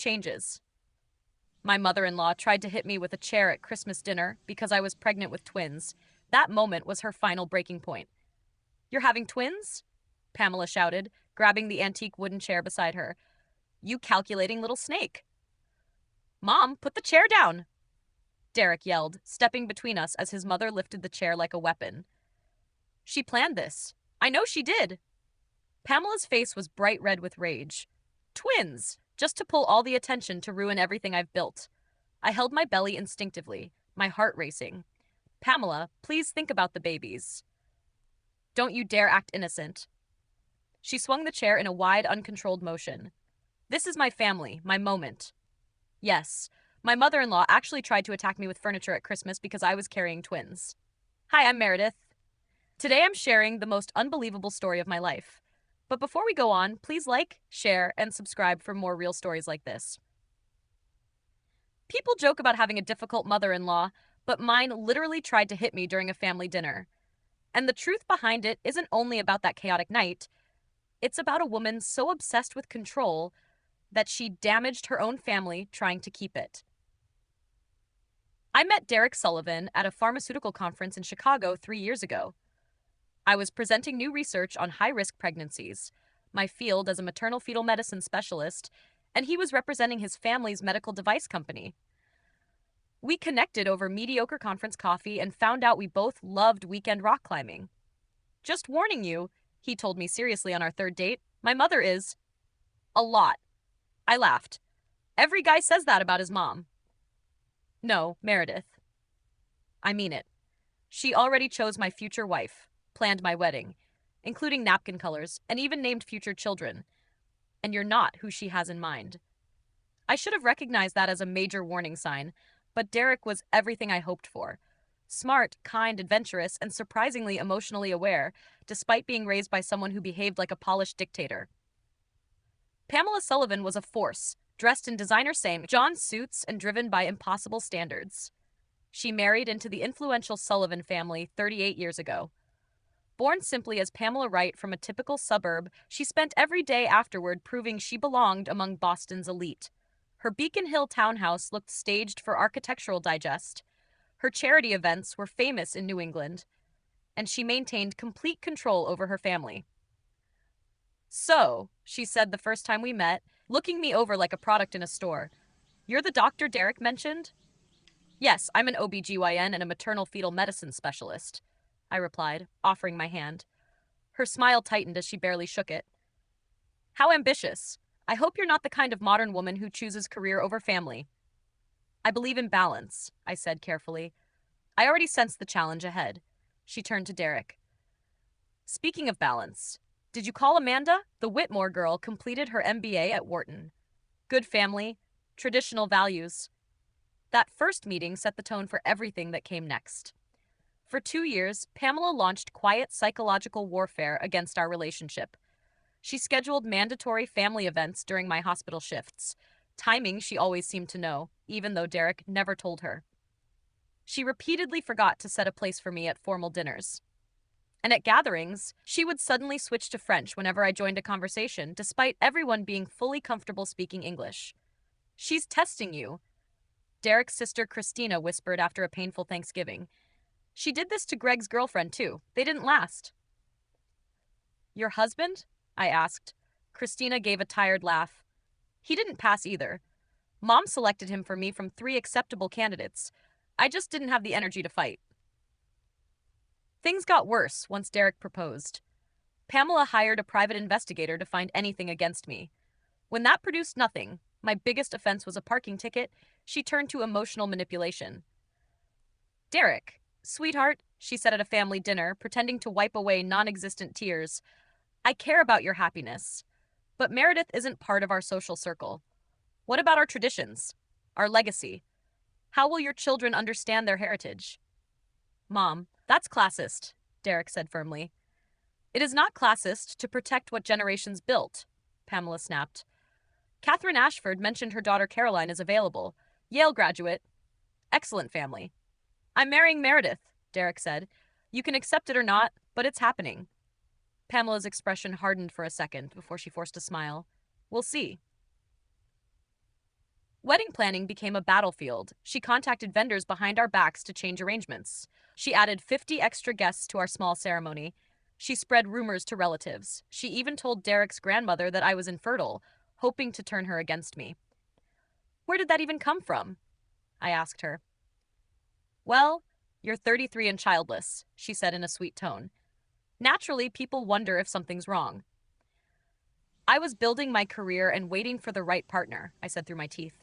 Changes. My mother-in-law tried to hit me with a chair at Christmas dinner because I was pregnant with twins. That moment was her final breaking point. "You're having twins?" Pamela shouted, grabbing the antique wooden chair beside her. "You calculating little snake." "Mom, put the chair down!" Derek yelled, stepping between us as his mother lifted the chair like a weapon. "She planned this. I know she did." Pamela's face was bright red with rage. "Twins! Just to pull all the attention to ruin everything I've built." I held my belly instinctively, my heart racing. "Pamela, please think about the babies. Don't you dare act innocent." She swung the chair in a wide, uncontrolled motion. "This is my family, my moment." Yes, my mother-in-law actually tried to attack me with furniture at Christmas because I was carrying twins. Hi, I'm Meredith. Today I'm sharing the most unbelievable story of my life. But before we go on, please like, share, and subscribe for more real stories like this. People joke about having a difficult mother-in-law, but mine literally tried to hit me during a family dinner. And the truth behind it isn't only about that chaotic night, it's about a woman so obsessed with control that she damaged her own family trying to keep it. I met Derek Sullivan at a pharmaceutical conference in Chicago 3 years ago. I was presenting new research on high-risk pregnancies, my field as a maternal fetal medicine specialist, and he was representing his family's medical device company. We connected over mediocre conference coffee and found out we both loved weekend rock climbing. "Just warning you," he told me seriously on our third date, "my mother is a lot." I laughed. "Every guy says that about his mom." "No, Meredith. I mean it. She already chose my future wife, planned my wedding, including napkin colors, and even named future children. And you're not who she has in mind." I should have recognized that as a major warning sign, but Derek was everything I hoped for. Smart, kind, adventurous, and surprisingly emotionally aware, despite being raised by someone who behaved like a polished dictator. Pamela Sullivan was a force, dressed in designer St. John suits and driven by impossible standards. She married into the influential Sullivan family 38 years ago. Born simply as Pamela Wright from a typical suburb, she spent every day afterward proving she belonged among Boston's elite. Her Beacon Hill townhouse looked staged for Architectural Digest. Her charity events were famous in New England, and she maintained complete control over her family. "So," she said the first time we met, looking me over like a product in a store, "you're the doctor Derek mentioned?" "Yes, I'm an OBGYN and a maternal fetal medicine specialist," I replied, offering my hand. Her smile tightened as she barely shook it. "How ambitious. I hope you're not the kind of modern woman who chooses career over family." "I believe in balance," I said carefully. I already sensed the challenge ahead. She turned to Derek. "Speaking of balance, did you call Amanda? The Whitmore girl completed her MBA at Wharton. Good family, traditional values." That first meeting set the tone for everything that came next. For 2 years, Pamela launched quiet psychological warfare against our relationship. She scheduled mandatory family events during my hospital shifts. Timing she always seemed to know, even though Derek never told her. She repeatedly forgot to set a place for me at formal dinners. And at gatherings, she would suddenly switch to French whenever I joined a conversation, despite everyone being fully comfortable speaking English. "She's testing you," Derek's sister Christina whispered after a painful Thanksgiving. "She did this to Greg's girlfriend, too. They didn't last." "Your husband?" I asked. Christina gave a tired laugh. "He didn't pass either. Mom selected him for me from 3 acceptable candidates. I just didn't have the energy to fight." Things got worse once Derek proposed. Pamela hired a private investigator to find anything against me. When that produced nothing, my biggest offense was a parking ticket, she turned to emotional manipulation. "Derek, sweetheart," she said at a family dinner, pretending to wipe away non-existent tears, "I care about your happiness. But Meredith isn't part of our social circle. What about our traditions? Our legacy? How will your children understand their heritage?" "Mom, that's classist," Derek said firmly. "It is not classist to protect what generations built," Pamela snapped. "Catherine Ashford mentioned her daughter Caroline is available. Yale graduate. Excellent family." "I'm marrying Meredith," Derek said. "You can accept it or not, but it's happening." Pamela's expression hardened for a second before she forced a smile. "We'll see." Wedding planning became a battlefield. She contacted vendors behind our backs to change arrangements. She added 50 extra guests to our small ceremony. She spread rumors to relatives. She even told Derek's grandmother that I was infertile, hoping to turn her against me. Where did that even come from? I asked her. Well, you're 33 and childless, she said in a sweet tone. Naturally, people wonder if something's wrong. I was building my career and waiting for the right partner, I said through my teeth.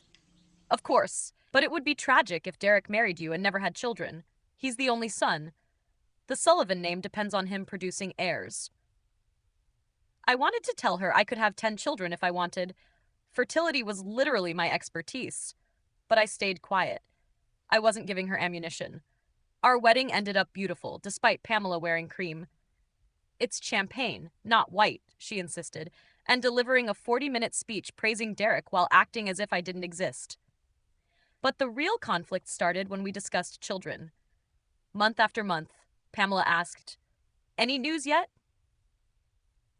Of course, but it would be tragic if Derek married you and never had children. He's the only son. The Sullivan name depends on him producing heirs. I wanted to tell her I could have 10 children if I wanted. Fertility was literally my expertise. But I stayed quiet. I wasn't giving her ammunition. Our wedding ended up beautiful, despite Pamela wearing cream. It's champagne, not white, she insisted, and delivering a 40-minute speech praising Derek while acting as if I didn't exist. But the real conflict started when we discussed children. Month after month, Pamela asked, "Any news yet?"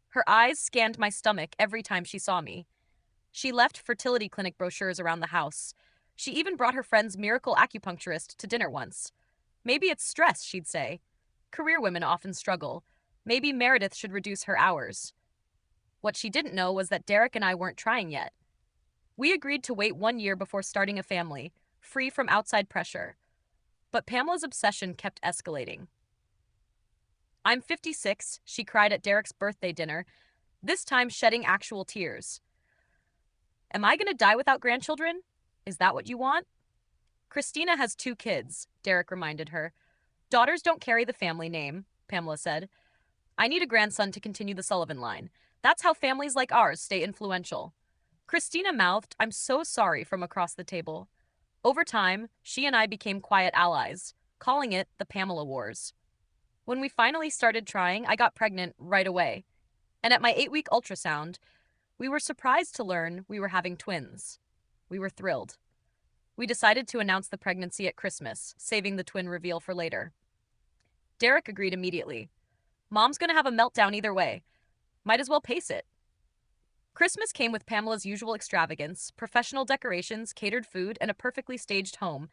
Her eyes scanned my stomach every time she saw me. She left fertility clinic brochures around the house. She even brought her friend's miracle acupuncturist to dinner once. Maybe it's stress, she'd say. Career women often struggle. Maybe Meredith should reduce her hours. What she didn't know was that Derek and I weren't trying yet. We agreed to wait 1 year before starting a family, free from outside pressure. But Pamela's obsession kept escalating. "I'm 56, she cried at Derek's birthday dinner, this time shedding actual tears. "Am I going to die without grandchildren? Is that what you want?" "Christina has 2 kids, Derek reminded her. "Daughters don't carry the family name," Pamela said. "I need a grandson to continue the Sullivan line. That's how families like ours stay influential." Christina mouthed, "I'm so sorry," from across the table. Over time, she and I became quiet allies, calling it the Pamela Wars. When we finally started trying, I got pregnant right away. And at my 8-week ultrasound, we were surprised to learn we were having twins. We were thrilled. We decided to announce the pregnancy at Christmas, saving the twin reveal for later. Derek agreed immediately. "Mom's going to have a meltdown either way. Might as well pace it." Christmas came with Pamela's usual extravagance, professional decorations, catered food, and a perfectly staged home.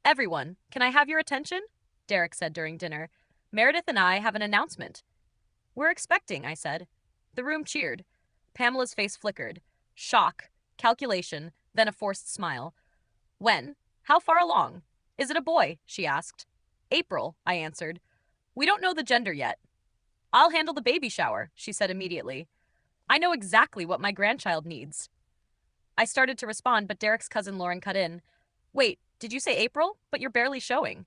"Everyone, can I have your attention?" Derek said during dinner. "Meredith and I have an announcement." "We're expecting," I said. The room cheered. Pamela's face flickered. Shock, calculation, then a forced smile. "When? How far along? Is it a boy?" she asked. "April," I answered. "We don't know the gender yet." "I'll handle the baby shower," she said immediately. "I know exactly what my grandchild needs." I started to respond, but Derek's cousin Lauren cut in. "Wait, did you say April? But you're barely showing."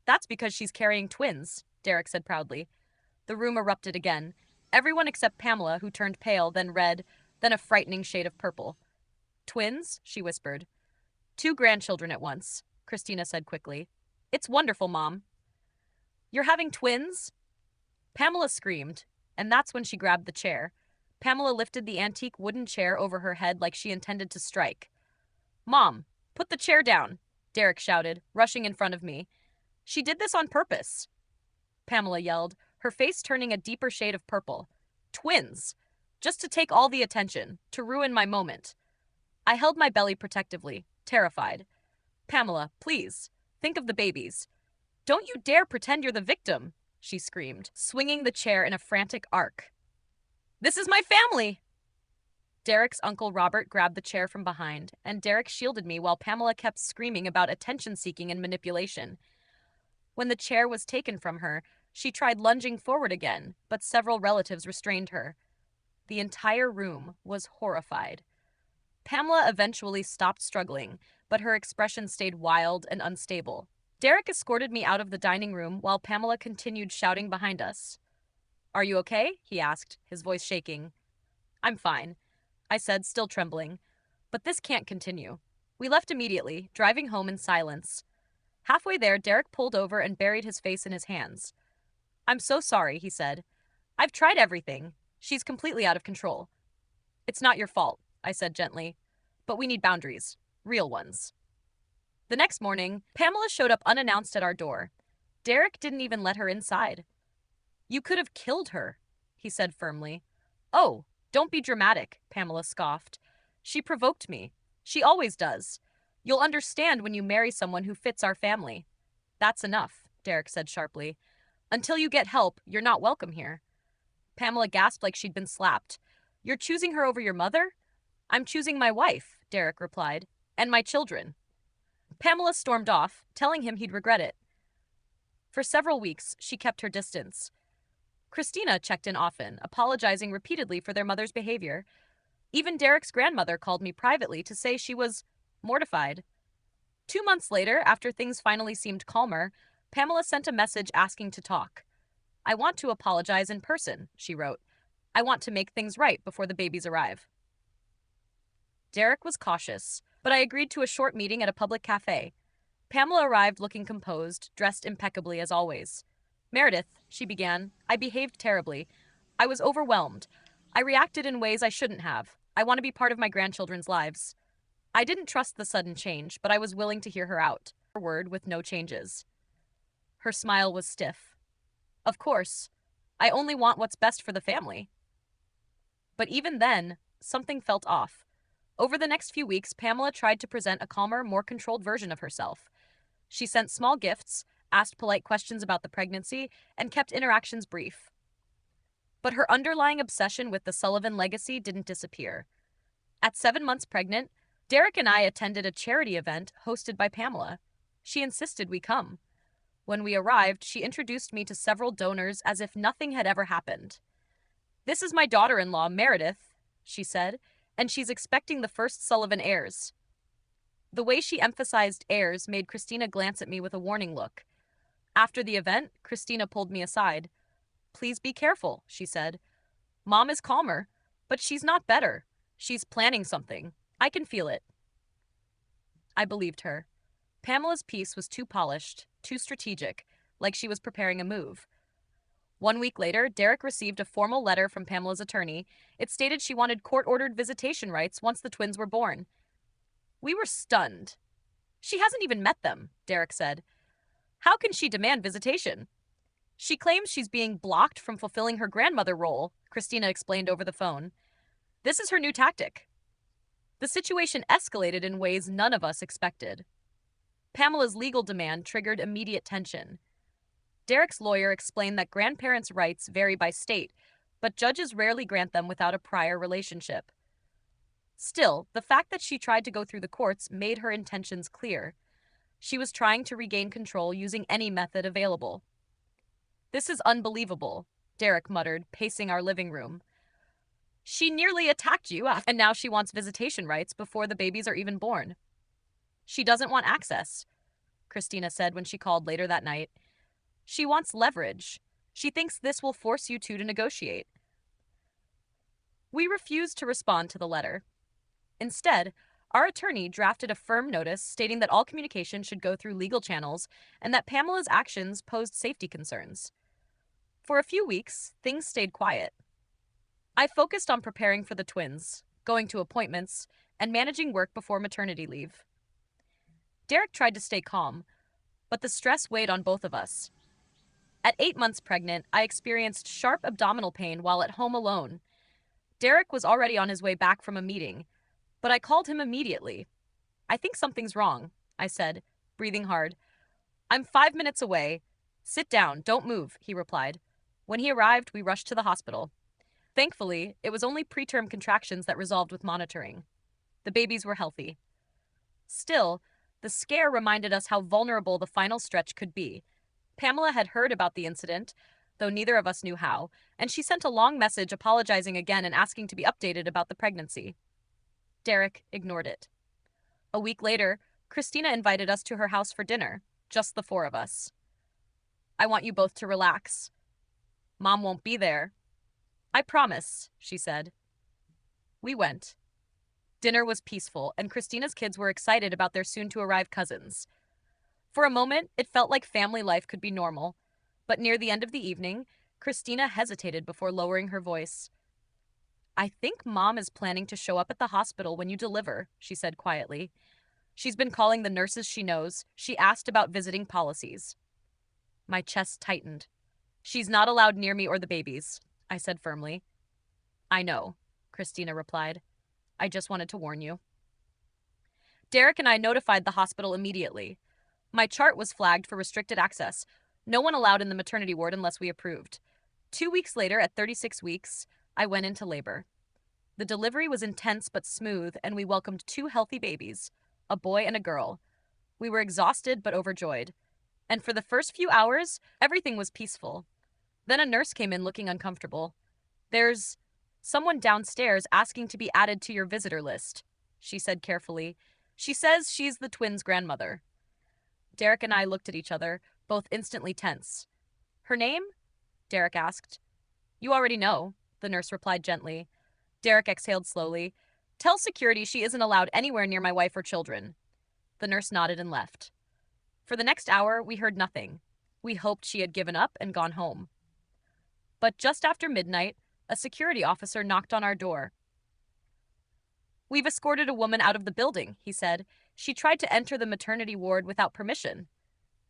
"That's because she's carrying twins," Derek said proudly. The room erupted again. Everyone except Pamela, who turned pale, then red, then a frightening shade of purple. "Twins?" she whispered. "2 grandchildren at once," Christina said quickly. "It's wonderful, Mom." "You're having twins?" Pamela screamed, and that's when she grabbed the chair. Pamela lifted the antique wooden chair over her head like she intended to strike. "Mom, put the chair down," Derek shouted, rushing in front of me. "She did this on purpose," Pamela yelled, her face turning a deeper shade of purple. "Twins! Just to take all the attention, to ruin my moment." I held my belly protectively, terrified. "Pamela, please, think of the babies." "Don't you dare pretend you're the victim," she screamed, swinging the chair in a frantic arc. "This is my family!" Derek's uncle Robert grabbed the chair from behind, and Derek shielded me while Pamela kept screaming about attention-seeking and manipulation. When the chair was taken from her, she tried lunging forward again, but several relatives restrained her. The entire room was horrified. Pamela eventually stopped struggling, but her expression stayed wild and unstable. Derek escorted me out of the dining room while Pamela continued shouting behind us. "Are you okay?" he asked, his voice shaking. "I'm fine," I said, still trembling. "But this can't continue." We left immediately, driving home in silence. Halfway there, Derek pulled over and buried his face in his hands. "I'm so sorry," he said. "I've tried everything. She's completely out of control." "It's not your fault," I said gently. "But we need boundaries. Real ones." The next morning, Pamela showed up unannounced at our door. Derek didn't even let her inside. "You could have killed her," he said firmly. "Oh, don't be dramatic," Pamela scoffed. "She provoked me. She always does. You'll understand when you marry someone who fits our family. That's enough, Derek said sharply. Until you get help, you're not welcome here. Pamela gasped like she'd been slapped. You're choosing her over your mother? I'm choosing my wife, Derek replied, and my children. Pamela stormed off, telling him he'd regret it. For several weeks, she kept her distance. Christina checked in often, apologizing repeatedly for their mother's behavior. Even Derek's grandmother called me privately to say she was mortified. 2 months later, after things finally seemed calmer, Pamela sent a message asking to talk. I want to apologize in person, she wrote. I want to make things right before the babies arrive. Derek was cautious, but I agreed to a short meeting at a public cafe. Pamela arrived looking composed, dressed impeccably as always. Meredith, she began, I behaved terribly. I was overwhelmed. I reacted in ways I shouldn't have. I want to be part of my grandchildren's lives. I didn't trust the sudden change, but I was willing to hear her out. Her word with no changes. Her smile was stiff. Of course. I only want what's best for the family. But even then, something felt off. Over the next few weeks, Pamela tried to present a calmer, more controlled version of herself. She sent small gifts, asked polite questions about the pregnancy, and kept interactions brief. But her underlying obsession with the Sullivan legacy didn't disappear. At 7 months pregnant, Derek and I attended a charity event hosted by Pamela. She insisted we come. When we arrived, she introduced me to several donors as if nothing had ever happened. This is my daughter-in-law, Meredith, she said, and she's expecting the first Sullivan heirs. The way she emphasized heirs made Christina glance at me with a warning look. After the event, Christina pulled me aside. Please be careful, she said. Mom is calmer, but she's not better. She's planning something. I can feel it. I believed her. Pamela's piece was too polished, too strategic, like she was preparing a move. 1 week later, Derek received a formal letter from Pamela's attorney. It stated she wanted court-ordered visitation rights once the twins were born. We were stunned. She hasn't even met them, Derek said. How can she demand visitation? She claims she's being blocked from fulfilling her grandmother role, Christina explained over the phone. This is her new tactic. The situation escalated in ways none of us expected. Pamela's legal demand triggered immediate tension. Derek's lawyer explained that grandparents' rights vary by state, but judges rarely grant them without a prior relationship. Still, the fact that she tried to go through the courts made her intentions clear. She was trying to regain control using any method available. This is unbelievable, Derek muttered, pacing our living room. She nearly attacked you, and now she wants visitation rights before the babies are even born. She doesn't want access, Christina said when she called later that night. She wants leverage. She thinks this will force you two to negotiate. We refused to respond to the letter. Instead, our attorney drafted a firm notice stating that all communication should go through legal channels and that Pamela's actions posed safety concerns. For a few weeks, things stayed quiet. I focused on preparing for the twins, going to appointments, and managing work before maternity leave. Derek tried to stay calm, but the stress weighed on both of us. At 8 months pregnant, I experienced sharp abdominal pain while at home alone. Derek was already on his way back from a meeting, but I called him immediately. I think something's wrong, I said, breathing hard. I'm 5 minutes away. Sit down, don't move, he replied. When he arrived, we rushed to the hospital. Thankfully, it was only preterm contractions that resolved with monitoring. The babies were healthy. Still, the scare reminded us how vulnerable the final stretch could be. Pamela had heard about the incident, though neither of us knew how, and she sent a long message apologizing again and asking to be updated about the pregnancy. Derek ignored it. A week later, Christina invited us to her house for dinner, just the four of us. I want you both to relax. Mom won't be there. I promise, she said. We went. Dinner was peaceful, and Christina's kids were excited about their soon-to-arrive cousins. For a moment, it felt like family life could be normal, but near the end of the evening, Christina hesitated before lowering her voice. I think Mom is planning to show up at the hospital when you deliver, she said quietly. She's been calling the nurses she knows. She asked about visiting policies. My chest tightened. She's not allowed near me or the babies, I said firmly. I know, Christina replied. I just wanted to warn you. Derek and I notified the hospital immediately. My chart was flagged for restricted access. No one allowed in the maternity ward unless we approved. 2 weeks later, at 36 weeks, I went into labor. The delivery was intense but smooth, and we welcomed two healthy babies, a boy and a girl. We were exhausted but overjoyed. And for the first few hours, everything was peaceful. Then a nurse came in looking uncomfortable. "There's someone downstairs asking to be added to your visitor list," she said carefully. "She says she's the twins' grandmother." Derek and I looked at each other, both instantly tense. "Her name?" Derek asked. "You already know," the nurse replied gently. Derek exhaled slowly. "Tell security she isn't allowed anywhere near my wife or children." The nurse nodded and left. For the next hour, we heard nothing. We hoped she had given up and gone home. But just after midnight, a security officer knocked on our door. "We've escorted a woman out of the building," he said. "She tried to enter the maternity ward without permission.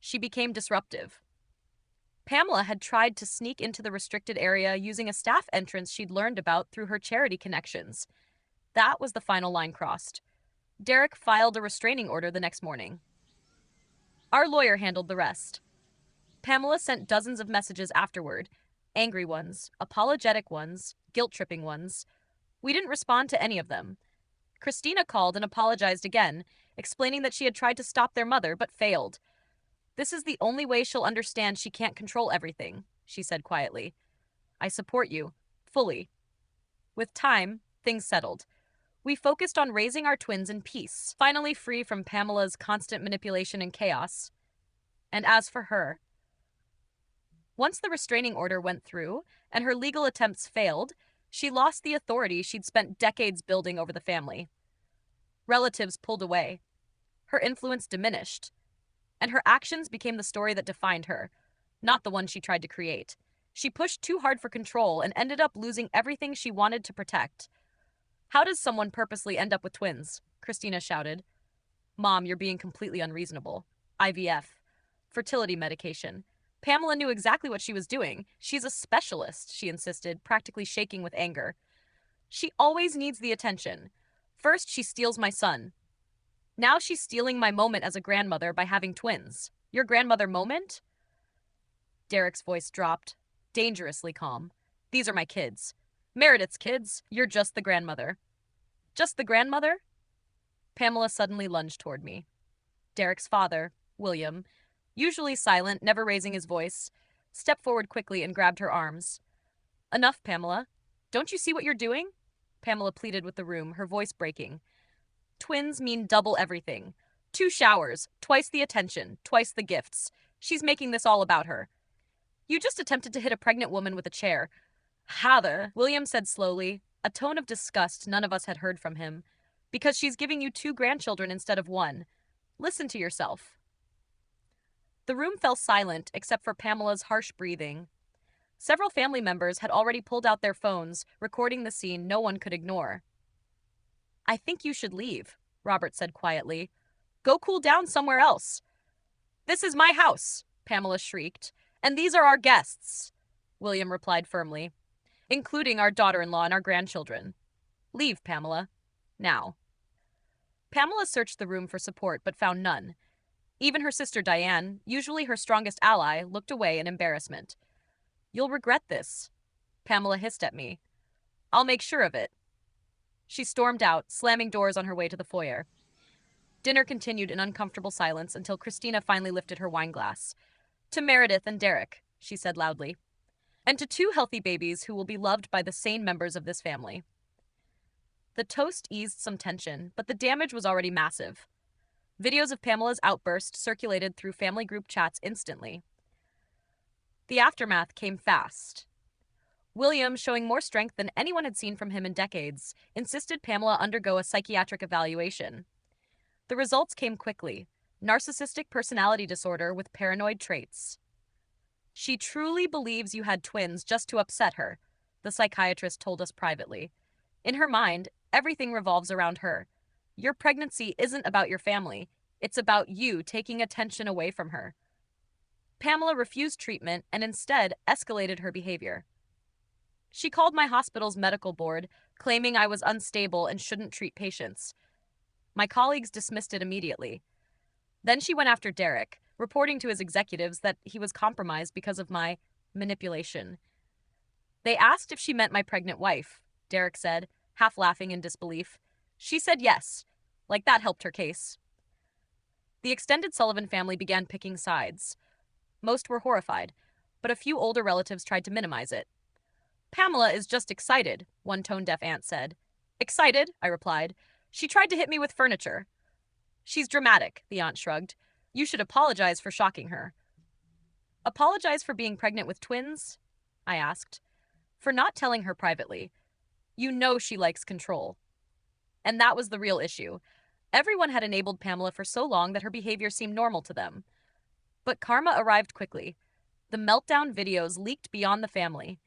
She became disruptive." Pamela had tried to sneak into the restricted area using a staff entrance she'd learned about through her charity connections. That was the final line crossed. Derek filed a restraining order the next morning. Our lawyer handled the rest. Pamela sent dozens of messages afterward, angry ones, apologetic ones, guilt-tripping ones. We didn't respond to any of them. Christina called and apologized again, explaining that she had tried to stop their mother but failed. "This is the only way she'll understand she can't control everything," she said quietly. "I support you, fully." With time, things settled. We focused on raising our twins in peace, finally free from Pamela's constant manipulation and chaos. And as for her, once the restraining order went through and her legal attempts failed, she lost the authority she'd spent decades building over the family. Relatives pulled away. Her influence diminished, and her actions became the story that defined her, not the one she tried to create. She pushed too hard for control and ended up losing everything she wanted to protect. "How does someone purposely end up with twins?" Christina shouted. "Mom, you're being completely unreasonable. IVF. Fertility medication." Pamela knew exactly what she was doing. "She's a specialist," she insisted, practically shaking with anger. "She always needs the attention. First, she steals my son. Now she's stealing my moment as a grandmother by having twins. Your grandmother moment?" Derek's voice dropped, dangerously calm. "These are my kids. Meredith's kids. You're just the grandmother." "Just the grandmother?" Pamela suddenly lunged toward me. Derek's father, William, usually silent, never raising his voice, stepped forward quickly and grabbed her arms. "Enough, Pamela. Don't you see what you're doing?" Pamela pleaded with the room, her voice breaking. "Twins mean double everything. 2 showers, twice the attention, twice the gifts. She's making this all about her. You just attempted to hit a pregnant woman with a chair." "Heather," William said slowly, a tone of disgust none of us had heard from him. "Because she's giving you 2 grandchildren instead of 1. Listen to yourself." The room fell silent except for Pamela's harsh breathing. Several family members had already pulled out their phones, recording the scene no one could ignore. "I think you should leave," Robert said quietly. "Go cool down somewhere else." "This is my house," Pamela shrieked. "And these are our guests," William replied firmly, "including our daughter-in-law and our grandchildren. Leave, Pamela. Now." Pamela searched the room for support but found none. Even her sister Diane, usually her strongest ally, looked away in embarrassment. "You'll regret this," Pamela hissed at me. "I'll make sure of it." She stormed out, slamming doors on her way to the foyer. Dinner continued in uncomfortable silence until Christina finally lifted her wine glass. "To Meredith and Derek," she said loudly. "And to 2 healthy babies who will be loved by the sane members of this family." The toast eased some tension, but the damage was already massive. Videos of Pamela's outburst circulated through family group chats instantly. The aftermath came fast. William, showing more strength than anyone had seen from him in decades, insisted Pamela undergo a psychiatric evaluation. The results came quickly: narcissistic personality disorder with paranoid traits. "She truly believes you had twins just to upset her," the psychiatrist told us privately. "In her mind, everything revolves around her. Your pregnancy isn't about your family. It's about you taking attention away from her." Pamela refused treatment and instead escalated her behavior. She called my hospital's medical board, claiming I was unstable and shouldn't treat patients. My colleagues dismissed it immediately. Then she went after Derek, reporting to his executives that he was compromised because of my manipulation. They asked if she meant my pregnant wife, Derek said, half laughing in disbelief. She said yes, like that helped her case. The extended Sullivan family began picking sides. Most were horrified, but a few older relatives tried to minimize it. Pamela is just excited, one tone-deaf aunt said. Excited, I replied. She tried to hit me with furniture. She's dramatic, the aunt shrugged. You should apologize for shocking her. Apologize for being pregnant with twins? I asked. For not telling her privately. You know she likes control. And that was the real issue. Everyone had enabled Pamela for so long that her behavior seemed normal to them. But karma arrived quickly. The meltdown videos leaked beyond the family.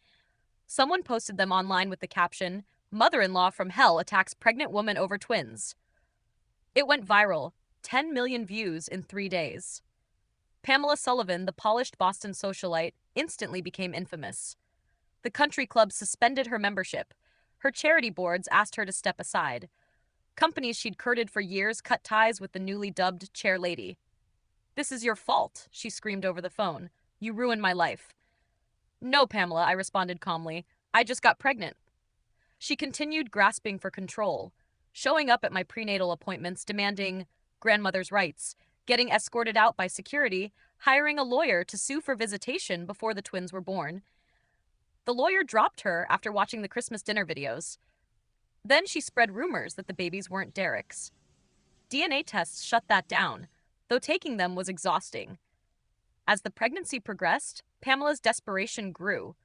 Someone posted them online with the caption, "Mother-in-law from hell attacks pregnant woman over twins." It went viral, 10 million views in 3 days. Pamela Sullivan, the polished Boston socialite, instantly became infamous. The country club suspended her membership. Her charity boards asked her to step aside. Companies she'd courted for years cut ties with the newly dubbed chair lady. "This is your fault," she screamed over the phone. "You ruined my life." "No, Pamela," I responded calmly. "I just got pregnant." She continued grasping for control, showing up at my prenatal appointments demanding grandmother's rights, getting escorted out by security, hiring a lawyer to sue for visitation before the twins were born. The lawyer dropped her after watching the Christmas dinner videos. Then she spread rumors that the babies weren't Derek's. DNA tests shut that down, though taking them was exhausting. As the pregnancy progressed, Pamela's desperation grew.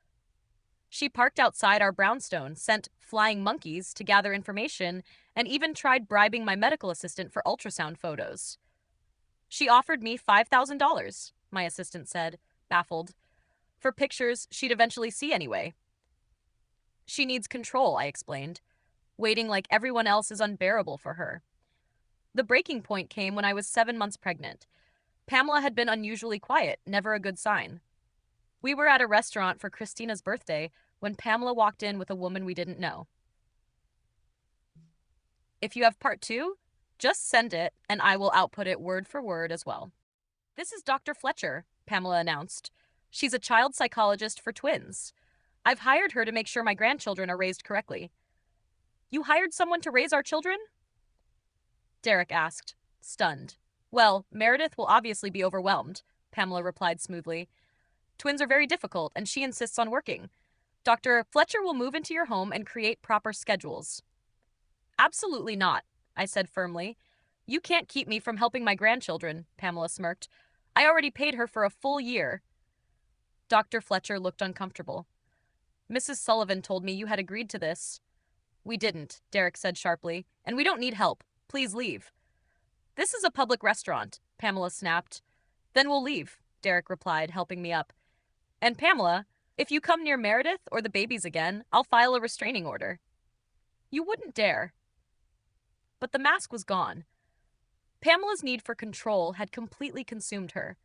She parked outside our brownstone, sent flying monkeys to gather information, and even tried bribing my medical assistant for ultrasound photos. She offered me $5,000, my assistant said, baffled, for pictures she'd eventually see anyway. She needs control, I explained. Waiting like everyone else is unbearable for her. The breaking point came when I was 7 months pregnant. Pamela had been unusually quiet, never a good sign. We were at a restaurant for Christina's birthday when Pamela walked in with a woman we didn't know. If you have part 2, just send it and I will output it word for word as well. "This is Dr. Fletcher," Pamela announced. "She's a child psychologist for twins. I've hired her to make sure my grandchildren are raised correctly." "You hired someone to raise our children?" Derek asked, stunned. "Well, Meredith will obviously be overwhelmed," Pamela replied smoothly. "Twins are very difficult, and she insists on working. Dr. Fletcher will move into your home and create proper schedules." "Absolutely not," I said firmly. "You can't keep me from helping my grandchildren," Pamela smirked. "I already paid her for a full year." Dr. Fletcher looked uncomfortable. "Mrs. Sullivan told me you had agreed to this." "We didn't," Derek said sharply, "and we don't need help. Please leave." "This is a public restaurant," Pamela snapped. "Then we'll leave," Derek replied, helping me up. "And Pamela, if you come near Meredith or the babies again, I'll file a restraining order." "You wouldn't dare." But the mask was gone. Pamela's need for control had completely consumed her.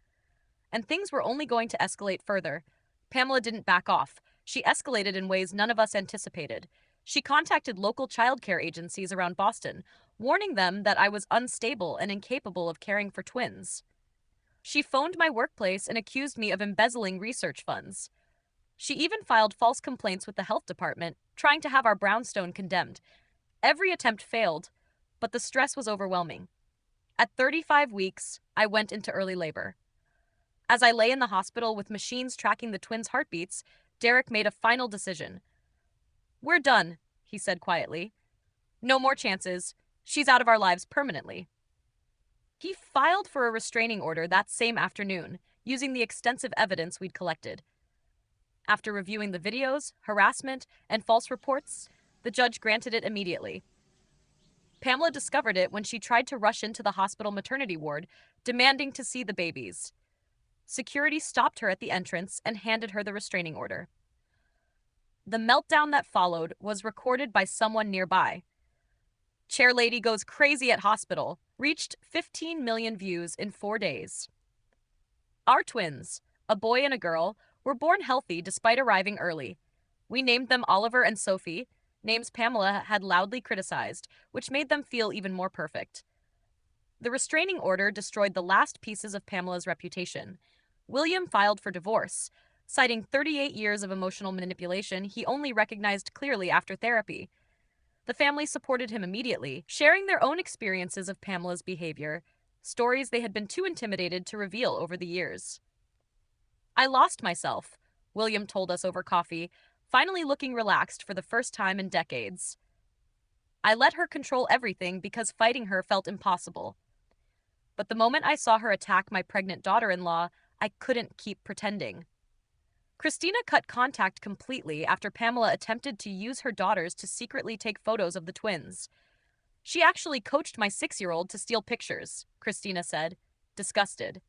And things were only going to escalate further. Pamela didn't back off. She escalated in ways none of us anticipated. She contacted local childcare agencies around Boston, warning them that I was unstable and incapable of caring for twins. She phoned my workplace and accused me of embezzling research funds. She even filed false complaints with the health department, trying to have our brownstone condemned. Every attempt failed, but the stress was overwhelming. At 35 weeks, I went into early labor. As I lay in the hospital with machines tracking the twins' heartbeats, Derek made a final decision. "We're done," he said quietly. "No more chances. She's out of our lives permanently." He filed for a restraining order that same afternoon, using the extensive evidence we'd collected. After reviewing the videos, harassment, and false reports, the judge granted it immediately. Pamela discovered it when she tried to rush into the hospital maternity ward, demanding to see the babies. Security stopped her at the entrance and handed her the restraining order. The meltdown that followed was recorded by someone nearby. "Chair lady goes crazy at hospital," reached 15 million views in 4 days. Our twins, a boy and a girl, were born healthy despite arriving early. We named them Oliver and Sophie. names Pamela had loudly criticized, which made them feel even more perfect. The restraining order destroyed the last pieces of Pamela's reputation. William filed for divorce, citing 38 years of emotional manipulation he only recognized clearly after therapy. The family supported him immediately, sharing their own experiences of Pamela's behavior, stories they had been too intimidated to reveal over the years. I lost myself, William told us over coffee, finally looking relaxed for the first time in decades. I let her control everything because fighting her felt impossible. But the moment I saw her attack my pregnant daughter-in-law, I couldn't keep pretending. Christina cut contact completely after Pamela attempted to use her daughters to secretly take photos of the twins. She actually coached my 6-year-old to steal pictures, Christina said, disgusted.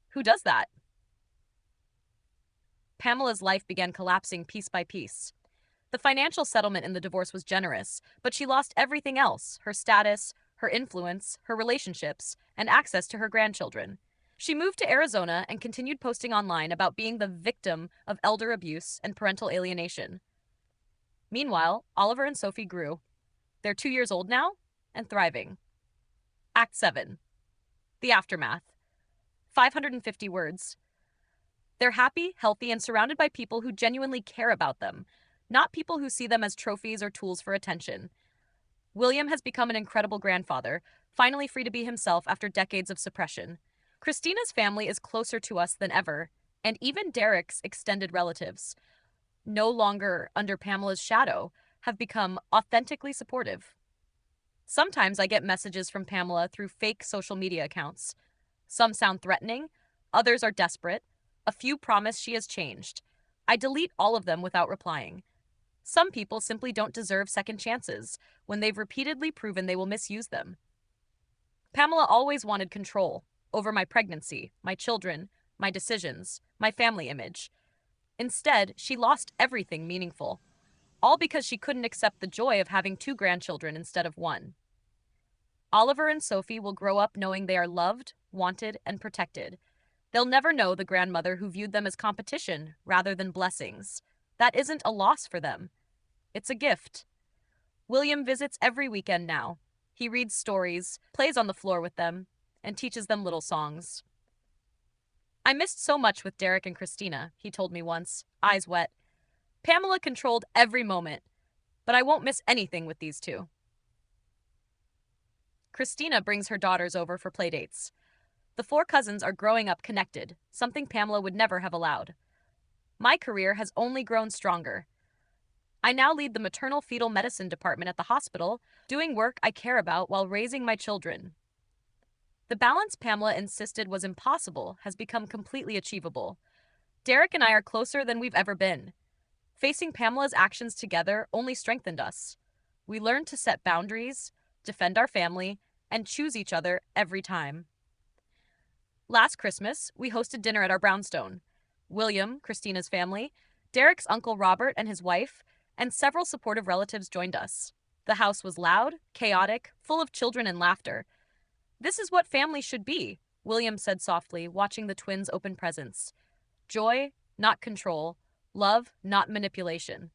Who does that? Pamela's life began collapsing piece by piece. The financial settlement in the divorce was generous, but she lost everything else: her status, her influence, her relationships, and access to her grandchildren. She moved to Arizona and continued posting online about being the victim of elder abuse and parental alienation. Meanwhile, Oliver and Sophie grew. They're 2 years old now and thriving. Act 7. The aftermath. 550 words. They're happy, healthy, and surrounded by people who genuinely care about them, not people who see them as trophies or tools for attention. William has become an incredible grandfather, finally free to be himself after decades of suppression. Christina's family is closer to us than ever, and even Derek's extended relatives, no longer under Pamela's shadow, have become authentically supportive. Sometimes I get messages from Pamela through fake social media accounts. Some sound threatening, others are desperate. A few promise she has changed. I delete all of them without replying. Some people simply don't deserve second chances when they've repeatedly proven they will misuse them. Pamela always wanted control over my pregnancy, my children, my decisions, my family image. Instead, she lost everything meaningful, all because she couldn't accept the joy of having 2 grandchildren instead of 1. Oliver and Sophie will grow up knowing they are loved, wanted, and protected. They'll never know the grandmother who viewed them as competition rather than blessings. That isn't a loss for them. It's a gift. William visits every weekend now. He reads stories, plays on the floor with them, and teaches them little songs. I missed so much with Derek and Christina, he told me once, eyes wet. Pamela controlled every moment, but I won't miss anything with these 2. Christina brings her daughters over for playdates. The 4 cousins are growing up connected, something Pamela would never have allowed. My career has only grown stronger. I now lead the maternal fetal medicine department at the hospital, doing work I care about while raising my children. The balance Pamela insisted was impossible has become completely achievable. Derek and I are closer than we've ever been. Facing Pamela's actions together only strengthened us. We learned to set boundaries, defend our family, and choose each other every time. Last Christmas, we hosted dinner at our brownstone. William, Christina's family, Derek's uncle Robert and his wife, and several supportive relatives joined us. The house was loud, chaotic, full of children and laughter. This is what family should be, William said softly, watching the twins open presents. Joy, not control. Love, not manipulation.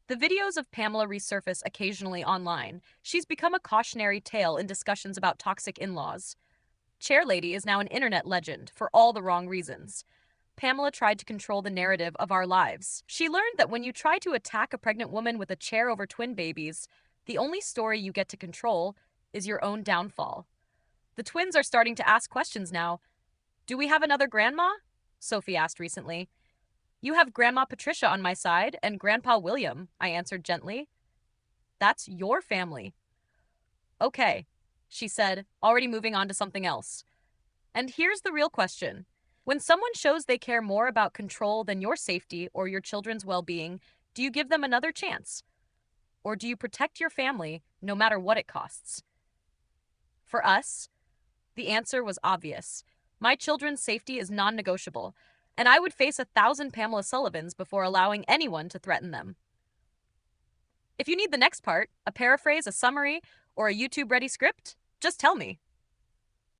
The videos of Pamela resurface occasionally online. She's become a cautionary tale in discussions about toxic in-laws. Chairlady is now an internet legend for all the wrong reasons. Pamela tried to control the narrative of our lives. She learned that when you try to attack a pregnant woman with a chair over twin babies, the only story you get to control is your own downfall. The twins are starting to ask questions now. Do we have another grandma? Sophie asked recently. You have Grandma Patricia on my side and Grandpa William, I answered gently. That's your family. Okay, she said, already moving on to something else. And here's the real question. When someone shows they care more about control than your safety or your children's well-being, do you give them another chance? Or do you protect your family no matter what it costs? For us, the answer was obvious. My children's safety is non-negotiable, and I would face 1,000 Pamela Sullivans before allowing anyone to threaten them. If you need the next part, a paraphrase, a summary, or a YouTube-ready script, just tell me.